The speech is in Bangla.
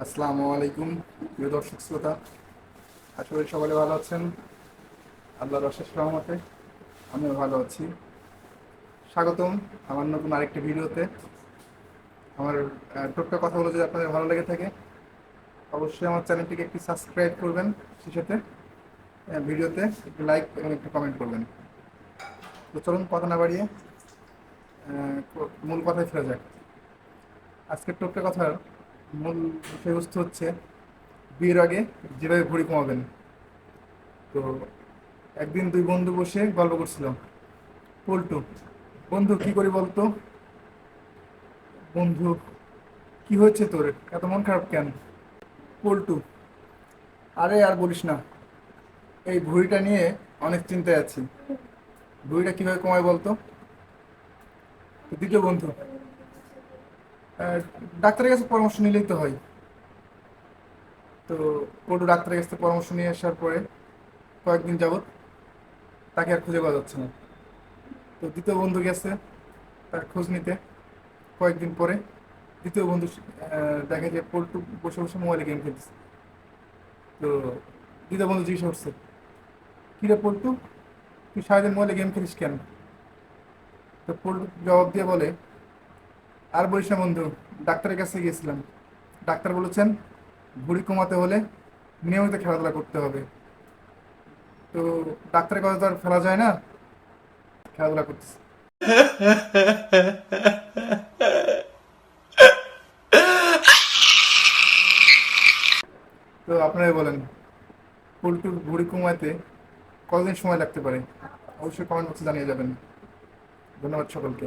আসসালামু আলাইকুম প্রিয় দর্শক শ্রোতা। আশা করি সকলে ভালো আছেন। আল্লাহর অশেষ রহমতে আমিও ভালো আছি। স্বাগতম আমার নতুন আরেকটি ভিডিওতে। আমার টোটকা কথাগুলো যদি আপনাদের ভালো লেগে থাকে অবশ্যই আমার চ্যানেলটিকে একটি সাবস্ক্রাইব করবেন, সেই সাথে ভিডিওতে একটি লাইক এবং একটি কমেন্ট করবেন। তো চলুন কথা না বাড়িয়ে মূল কথায় ফেরা যাক। আজকের টোটকা কথার মূল বিষয়বস্তু হচ্ছে বিয়ের আগে যেভাবে ভুঁড়ি কমাবেন। তো একদিন দুই বন্ধু বসে গল্প করছিল। পল্টু: বন্ধু কি করি বলতো? বন্ধু: কি হয়েছে তোর, এত মন খারাপ কেন? পল্টু: আরে আর বলিস না, এই ভুঁড়িটা নিয়ে অনেক চিন্তায় আছি। ভুঁড়িটা কিভাবে কমাই বলতো? তো দ্বিতীয় বন্ধু: "আহ, ডাক্তারের কাছে পরামর্শ নিলেই তো হয়।" তো পল্টু ডাক্তারের কাছে পরামর্শ নিয়ে আসার পরে কয়েকদিন যাবত তাকে আর খুঁজে পাওয়া যাচ্ছে না। তো দ্বিতীয় বন্ধু গেছে তার খোঁজ নিতে। কয়েকদিন পরে দ্বিতীয় বন্ধু দেখে যে পল্টু বসে বসে মোবাইলে গেম খেলতেছে। তো দ্বিতীয় বন্ধু জিজ্ঞেস করছে, কি রে পল্টু, তুই সারাদিন মোবাইলে গেম খেলিস কেন? তো পল্টু জবাব দিয়ে বলে, আর বলিস না বন্ধু, ডাক্তারের কাছে গিয়েছিলাম। ডাক্তার বলেছেন ভুঁড়ি কমাতে হলে নিয়মিত খেলাধুলা করতে হবে। তো ডাক্তারের কথা তো আর ফেলা যায় না, খেলাধুলা করতেছে। তো আপনারাই বলেন, পল্টুর ভুঁড়ি কমাতে কতদিন সময় লাগতে পারে? অবশ্যই কমেন্ট বক্সে জানিয়ে যাবেন। ধন্যবাদ সকলকে।